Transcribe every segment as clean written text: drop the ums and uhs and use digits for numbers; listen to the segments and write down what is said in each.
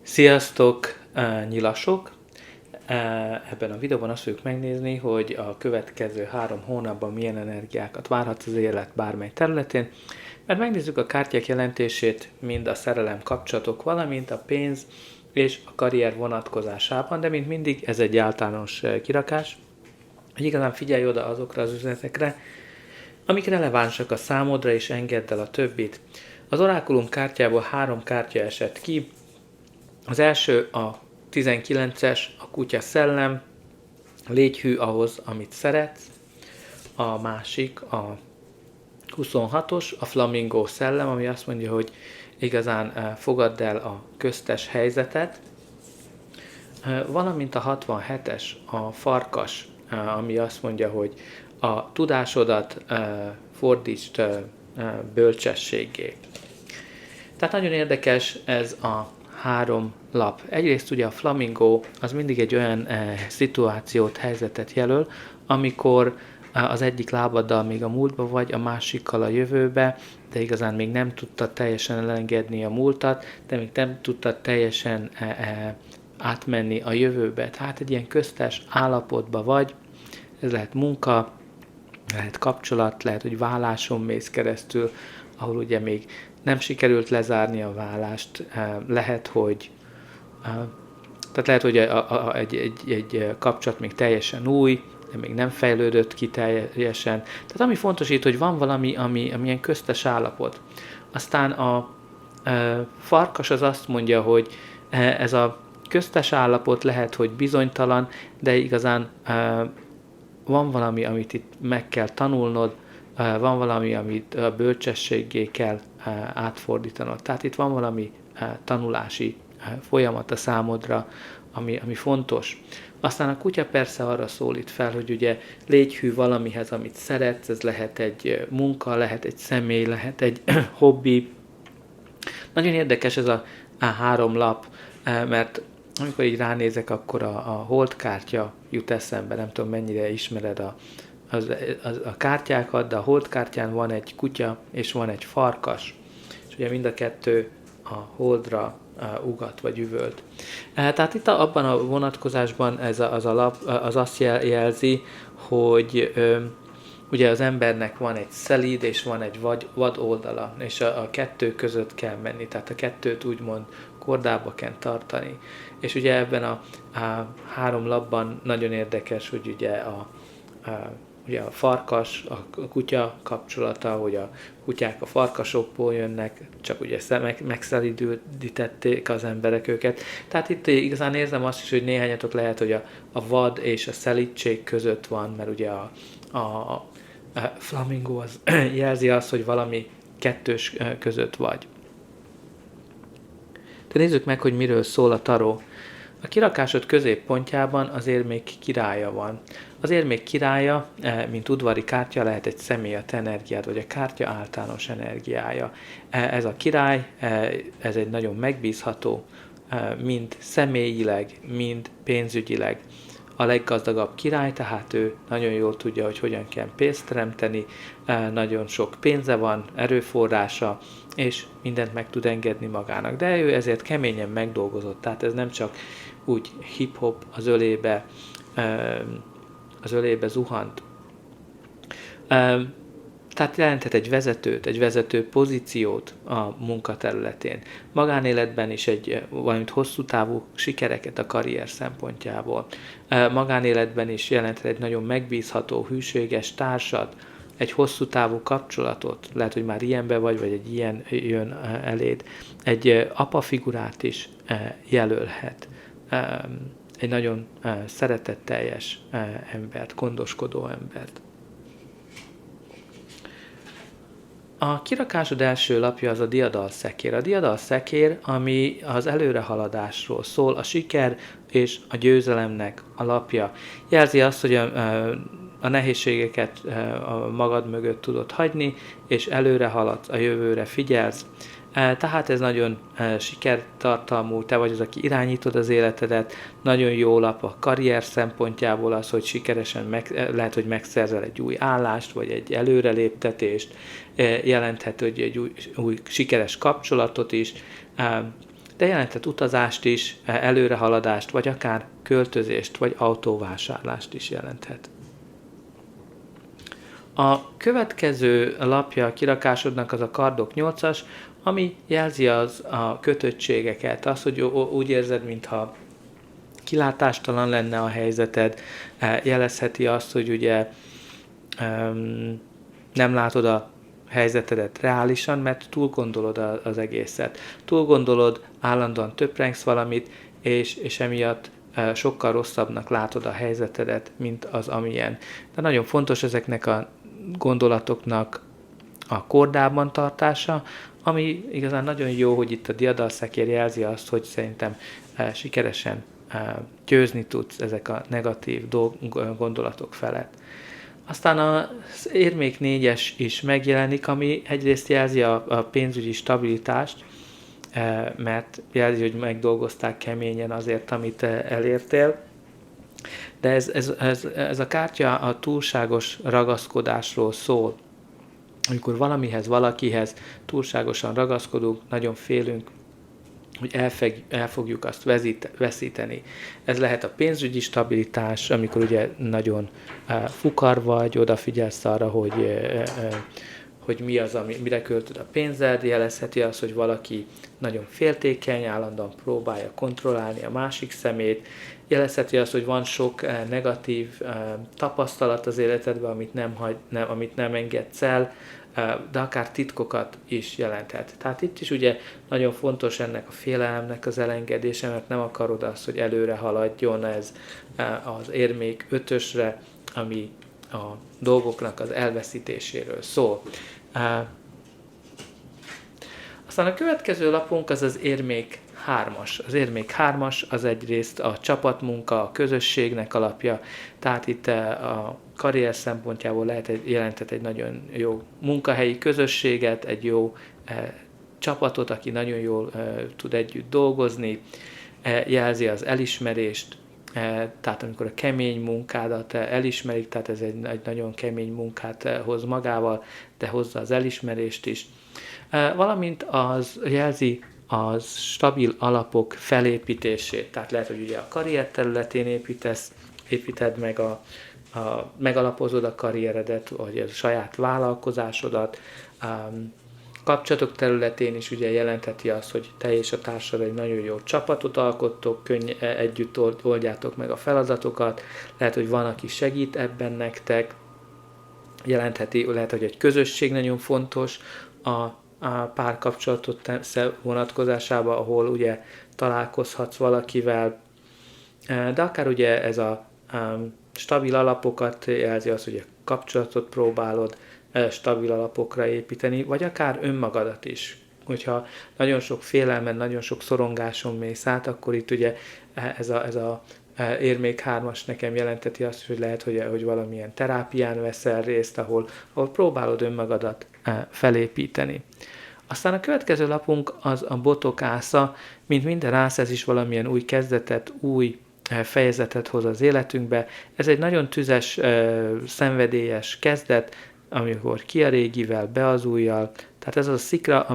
Sziasztok, nyilasok! Ebben a videóban azt fogjuk megnézni, hogy a következő 3 hónapban milyen energiákat várhat az élet bármely területén, mert megnézzük a kártyák jelentését mind a szerelem, kapcsolatok, valamint a pénz és a karrier vonatkozásában, de mint mindig ez egy általános kirakás, hogy igazán figyelj oda azokra az üzenetekre, amik relevánsak a számodra, és engedd el a többit. Az orákulum kártyából 3 kártya esett ki. Az első a 19-es, a kutya szellem, légy hű ahhoz, amit szeretsz. A másik a 26-os, a flamingó szellem, ami azt mondja, hogy igazán fogadd el a köztes helyzetet. Valamint a 67-es, a farkas, ami azt mondja, hogy a tudásodat fordítsd bölcsességgé. Tehát nagyon érdekes ez a 3 lap. Egyrészt ugye a flamingó az mindig egy olyan szituációt, helyzetet jelöl, amikor az egyik lábaddal még a múltba vagy, a másikkal a jövőbe, de igazán még nem tudtad teljesen elengedni a múltat, de még nem tudtad teljesen átmenni a jövőbe. Tehát egy ilyen köztes állapotba vagy, ez lehet munka, lehet kapcsolat, lehet, hogy válláson mész keresztül, ahol ugye még nem sikerült lezárni a vállást, lehet, hogy egy kapcsolat még teljesen új, de még nem fejlődött ki teljesen. Tehát ami fontos itt, hogy van valami, ami ilyen köztes állapot. Aztán a farkas az azt mondja, hogy ez a köztes állapot lehet, hogy bizonytalan, de igazán van valami, amit itt meg kell tanulnod, van valami, amit a bölcsességgé kell átfordítanod. Tehát itt van valami tanulási folyamat a számodra, ami fontos. Aztán a kutya persze arra szólít fel, hogy ugye légy hű valamihez, amit szeretsz, ez lehet egy munka, lehet egy személy, lehet egy hobbi. Nagyon érdekes ez a 3 lap, mert amikor így ránézek, akkor a holdkártya jut eszembe, nem tudom mennyire ismered a kártyákat, de a holdkártyán van egy kutya és van egy farkas, és ugye mind a kettő a holdra ugat vagy üvölt. Tehát itt abban a vonatkozásban az a lap az azt jelzi, hogy ugye az embernek van egy szelíd és van egy vad oldala, és a kettő között kell menni, tehát a kettőt úgymond kordába kell tartani. És ugye ebben a 3 lapban nagyon érdekes, hogy ugye a farkas, a kutya kapcsolata, hogy a kutyák a farkasokból jönnek, csak ugye megszelídítették az emberek őket. Tehát itt igazán érzem azt is, hogy néhányatok lehet, hogy a vad és a szelídség között van, mert ugye a flamingó az jelzi azt, hogy valami kettős között vagy. De nézzük meg, hogy miről szól a taró. A kirakásod középpontjában az érmék királya van. Az érmék királya, mint udvari kártya, lehet egy személy, a te energiád, vagy a kártya általános energiája. Ez a király, ez egy nagyon megbízható, mind személyileg, mind pénzügyileg. A leggazdagabb király, tehát ő nagyon jól tudja, hogy hogyan kell pénzt teremteni, nagyon sok pénze van, erőforrása, és mindent meg tud engedni magának. De ő ezért keményen megdolgozott, tehát ez nem csak úgy hip-hop az ölébe zuhant. Tehát jelenthet egy vezetőt, egy vezető pozíciót a munkaterületén. Magánéletben is valamint hosszú távú sikereket a karrier szempontjából. Magánéletben is jelenthet egy nagyon megbízható, hűséges társat, egy hosszú távú kapcsolatot, lehet, hogy már ilyenbe vagy egy ilyen jön eléd. Egy apa figurát is jelölhet. Egy nagyon szeretetteljes embert, gondoskodó embert. A kirakásod első lapja az a diadalszekér. A diadalszekér, ami az előrehaladásról szól, a siker és a győzelemnek a lapja. Jelzi azt, hogy a nehézségeket magad mögött tudod hagyni, és előre haladsz, a jövőre figyelsz. Tehát ez nagyon sikertartalmú, te vagy az, aki irányítod az életedet, nagyon jó lap a karrier szempontjából az, hogy sikeresen lehet, hogy megszerzel egy új állást, vagy egy előreléptetést, jelenthet, hogy egy új sikeres kapcsolatot is, de jelenthet utazást is, előrehaladást, vagy akár költözést, vagy autóvásárlást is jelenthet. A következő lapja a kirakásodnak az a kardok 8-as, ami jelzi a kötöttségeket, az, hogy úgy érzed, mintha kilátástalan lenne a helyzeted, jelezheti azt, hogy ugye nem látod a helyzetedet reálisan, mert túl gondolod az egészet. Túl gondolod, állandóan töprengsz valamit, és emiatt sokkal rosszabbnak látod a helyzetedet, mint az amilyen. De nagyon fontos ezeknek a gondolatoknak a kordában tartása, ami igazán nagyon jó, hogy itt a diadalszekér jelzi azt, hogy szerintem sikeresen győzni tudsz ezek a negatív gondolatok felett. Aztán az érmék 4-es is megjelenik, ami egyrészt jelzi a pénzügyi stabilitást, mert jelzi, hogy megdolgozták keményen azért, amit elértél. De ez a kártya a túlságos ragaszkodásról szól. Amikor valamihez, valakihez túlságosan ragaszkodunk, nagyon félünk, hogy el fogjuk azt veszíteni. Ez lehet a pénzügyi stabilitás, amikor ugye nagyon fukar vagy, odafigyelsz arra, hogy mi az, mire költöd a pénzed, jelezheti azt, hogy valaki nagyon féltékeny, állandóan próbálja kontrollálni a másik szemét, jelezheti azt, hogy van sok negatív tapasztalat az életedben, amit nem engedsz el, de akár titkokat is jelenthet. Tehát itt is ugye nagyon fontos ennek a félelemnek az elengedése, mert nem akarod azt, hogy előre haladjon ez az érmék 5-ösre, ami a dolgoknak az elveszítéséről szól. Aztán a következő lapunk az az érmék 3-as. Az érmék 3-as az egyrészt a csapatmunka, a közösségnek alapja, tehát itt a karrier szempontjából jelenthet egy nagyon jó munkahelyi közösséget, egy jó csapatot, aki nagyon jól tud együtt dolgozni, jelzi az elismerést, tehát amikor a kemény munkádat elismerik, tehát ez egy nagyon kemény munkát hoz magával, de hozza az elismerést is. Valamint az jelzi az stabil alapok felépítését, tehát lehet, hogy ugye a karrier területén építed meg megalapozod a karrieredet, vagy a saját vállalkozásodat, kapcsolatok területén is ugye jelentheti azt, hogy te és a társad egy nagyon jó csapatot alkottok, együtt oldjátok meg a feladatokat, lehet, hogy van, aki segít ebben nektek, jelentheti, lehet, hogy egy közösség nagyon fontos a párkapcsolatot vonatkozásában, ahol ugye találkozhatsz valakivel, de akár ugye ez a stabil alapokat jelzi az, hogy a kapcsolatot próbálod stabil alapokra építeni, vagy akár önmagadat is. Hogyha nagyon sok félelmen, nagyon sok szorongáson mész át, akkor itt ugye ez a érmék 3-as nekem jelenteti azt, hogy lehet, hogy valamilyen terápián veszel részt, ahol próbálod önmagadat felépíteni. Aztán a következő lapunk az a botok ásza, mint minden ász, ez is valamilyen új kezdetet, új fejezetet hoz az életünkbe. Ez egy nagyon tüzes, szenvedélyes kezdet, amikor ki a régivel, be az újjal. Tehát ez az a szikra,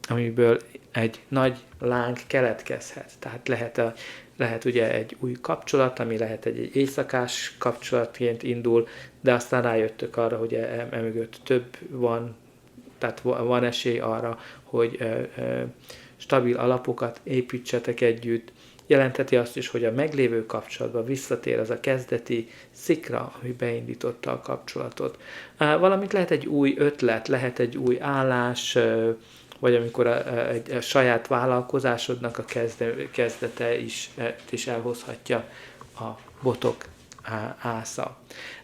amiből egy nagy láng keletkezhet. Tehát lehet ugye egy új kapcsolat, ami lehet egy éjszakás kapcsolatként indul, de aztán rájöttök arra, hogy emögött több van, tehát van esély arra, hogy stabil alapokat építsetek együtt. Jelentheti azt is, hogy a meglévő kapcsolatban visszatér az a kezdeti szikra, ami beindította a kapcsolatot. Valamint lehet egy új ötlet, lehet egy új állás, vagy amikor a saját vállalkozásodnak a kezdete is elhozhatja a botok ásza.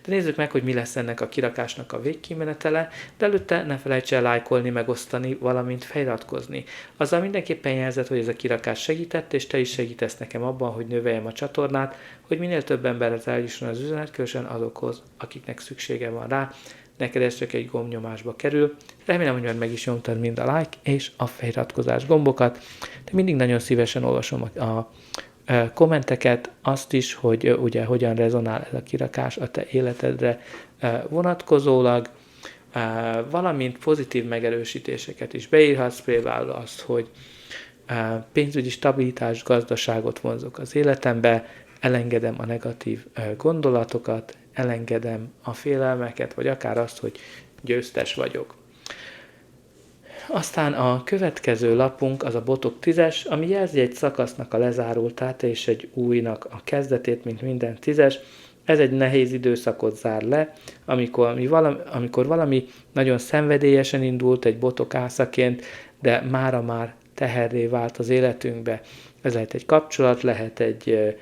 De nézzük meg, hogy mi lesz ennek a kirakásnak a végkimenetele, de előtte ne felejts el lájkolni, megosztani, valamint feliratkozni. Azzal mindenképpen jelzed, hogy ez a kirakás segített, és te is segítesz nekem abban, hogy növeljem a csatornát, hogy minél több emberhez eljusson az üzenet, különösen azokhoz, akiknek szüksége van rá. Neked ez csak egy gombnyomásba kerül. Remélem, hogy már meg is nyomtad mind a like és a feliratkozás gombokat. De mindig nagyon szívesen olvasom a kommenteket, azt is, hogy ugye hogyan rezonál ez a kirakás a te életedre vonatkozólag, valamint pozitív megerősítéseket is beírhatsz, például azt, hogy pénzügyi stabilitás, gazdaságot vonzok az életembe, elengedem a negatív gondolatokat, elengedem a félelmeket, vagy akár azt, hogy győztes vagyok. Aztán a következő lapunk az a botok 10-es, ami jelzi egy szakasznak a lezárultát és egy újnak a kezdetét, mint minden 10-es. Ez egy nehéz időszakot zár le, amikor valami nagyon szenvedélyesen indult egy botok ászaként, de mára már teherré vált az életünkbe. Ez lehet egy kapcsolat, lehet egy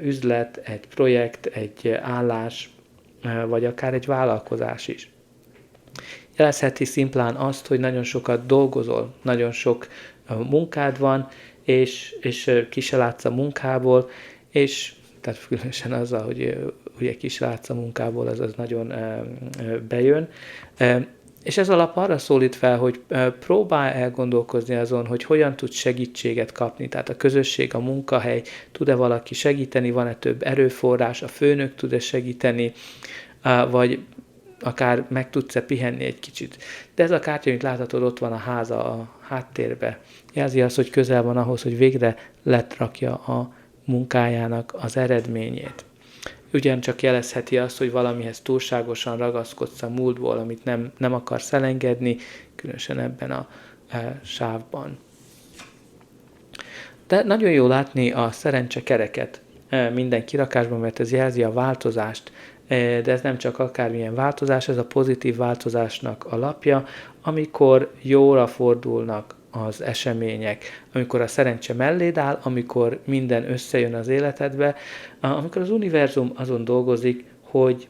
üzlet, egy projekt, egy állás, vagy akár egy vállalkozás is. Jelezheti szimplán azt, hogy nagyon sokat dolgozol, nagyon sok munkád van, és ki se látsz a munkából, és tehát különösen azzal, hogy ugye ki se látsz a munkából, az nagyon bejön. És ez a lap arra szólít fel, hogy próbálj elgondolkozni azon, hogy hogyan tudsz segítséget kapni. Tehát a közösség, a munkahely, tud-e valaki segíteni, van-e több erőforrás, a főnök tud-e segíteni, vagy akár meg tudsz-e pihenni egy kicsit. De ez a kártya, mint láthatod, ott van a háza a háttérbe. Jelzi azt, hogy közel van ahhoz, hogy végre letrakja a munkájának az eredményét. Ugyancsak jelezheti azt, hogy valamihez túlságosan ragaszkodsz a múltból, amit nem akarsz elengedni, különösen ebben a sávban. De nagyon jó látni a szerencsekereket minden kirakásban, mert ez jelzi a változást, de ez nem csak akármilyen változás, ez a pozitív változásnak a lapja, amikor jóra fordulnak az események, amikor a szerencse melléd áll, amikor minden összejön az életedbe, amikor az univerzum azon dolgozik, hogy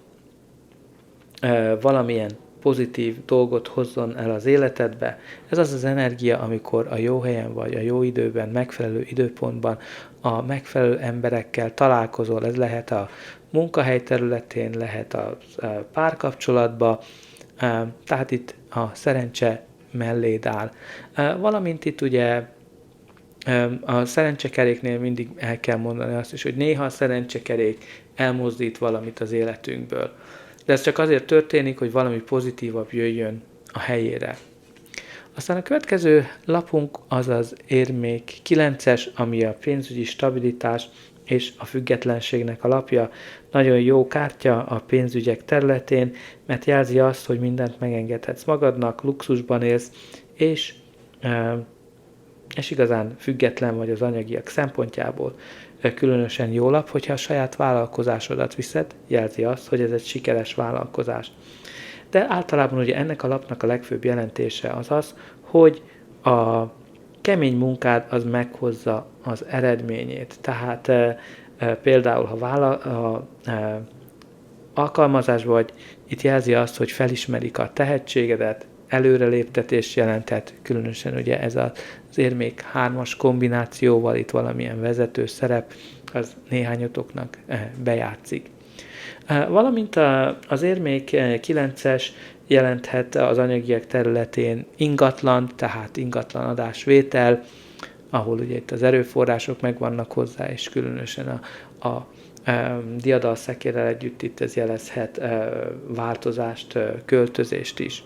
valamilyen pozitív dolgot hozzon el az életedbe. Ez az az energia, amikor a jó helyen vagy, a jó időben, megfelelő időpontban, a megfelelő emberekkel találkozol. Ez lehet a munkahely területén, lehet a párkapcsolatban, tehát itt a szerencse melléd áll. Valamint itt ugye a szerencsekeréknél mindig el kell mondani azt is, hogy néha a szerencsekerék elmozdít valamit az életünkből. De ez csak azért történik, hogy valami pozitívabb jöjjön a helyére. Aztán a következő lapunk az az érmék 9-es, ami a pénzügyi stabilitás és a függetlenségnek a lapja. Nagyon jó kártya a pénzügyek területén, mert jelzi azt, hogy mindent megengedhetsz magadnak, luxusban élsz, és igazán független vagy az anyagiak szempontjából. Különösen jó lap, hogyha a saját vállalkozásodat viszed, jelzi azt, hogy ez egy sikeres vállalkozás. De általában ugye ennek a lapnak a legfőbb jelentése az az, hogy a kemény munkád az meghozza az eredményét. Tehát például, ha alkalmazás vagy, itt jelzi azt, hogy felismerik a tehetségedet, előreléptetést jelenthet, különösen ugye ez az érmék 3-as kombinációval, itt valamilyen vezető szerep, az néhányatoknak bejátszik. Valamint az érmék 9-es jelenthet az anyagiak területén ingatlan, tehát ingatlan adásvétel, ahol ugye itt az erőforrások megvannak hozzá, és különösen a diadalszekérrel együtt itt ez jelezhet változást, költözést is.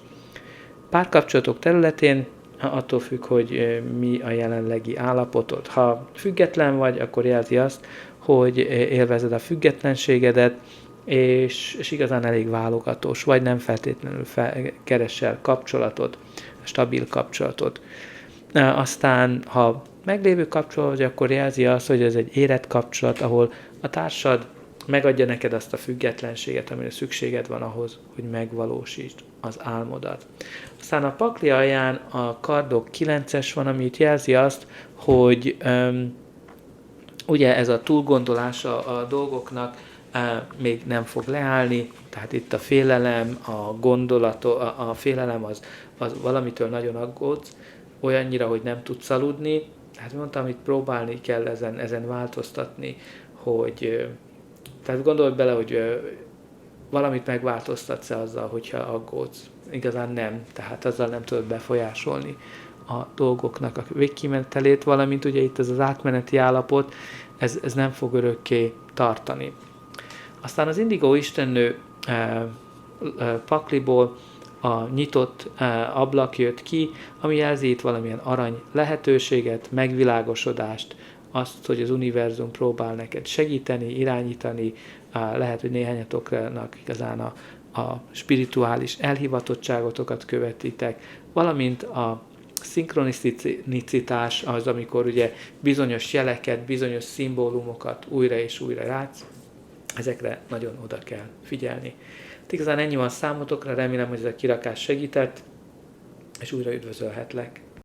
Párkapcsolatok területén attól függ, hogy mi a jelenlegi állapotod. Ha független vagy, akkor jelzi azt, hogy élvezed a függetlenségedet, és igazán elég válogatós, vagy nem feltétlenül keresel kapcsolatot, stabil kapcsolatot. Aztán, ha meglévő kapcsolat vagy, akkor jelzi azt, hogy ez egy érett kapcsolat, ahol a társad megadja neked azt a függetlenséget, amire szükséged van ahhoz, hogy megvalósítsd az álmodat. Aztán a pakli alján a kardok 9-es van, ami itt jelzi azt, hogy ugye ez a túlgondolása a dolgoknak még nem fog leállni, tehát itt a félelem, a gondolat, a félelem az valamitől nagyon aggódsz, olyannyira, hogy nem tudsz aludni. Hát mondtam, itt próbálni kell ezen változtatni, hogy tehát gondolj bele, hogy valamit megváltoztatsz azzal, hogyha aggódsz. Igazán nem, tehát azzal nem tudod befolyásolni a dolgoknak a végkimenetelét, valamint ugye itt ez az átmeneti állapot, ez nem fog örökké tartani. Aztán az Indigo istennő pakliból a nyitott ablak jött ki, ami jelzi itt valamilyen arany lehetőséget, megvilágosodást, azt, hogy az univerzum próbál neked segíteni, irányítani, lehet, hogy néhányatoknak igazán a spirituális elhivatottságotokat követitek, valamint a szinkronicitás az, amikor ugye bizonyos jeleket, bizonyos szimbólumokat újra és újra látsz, ezekre nagyon oda kell figyelni. Igazán ennyi van számotokra, remélem, hogy ez a kirakás segített, és újra üdvözölhetlek.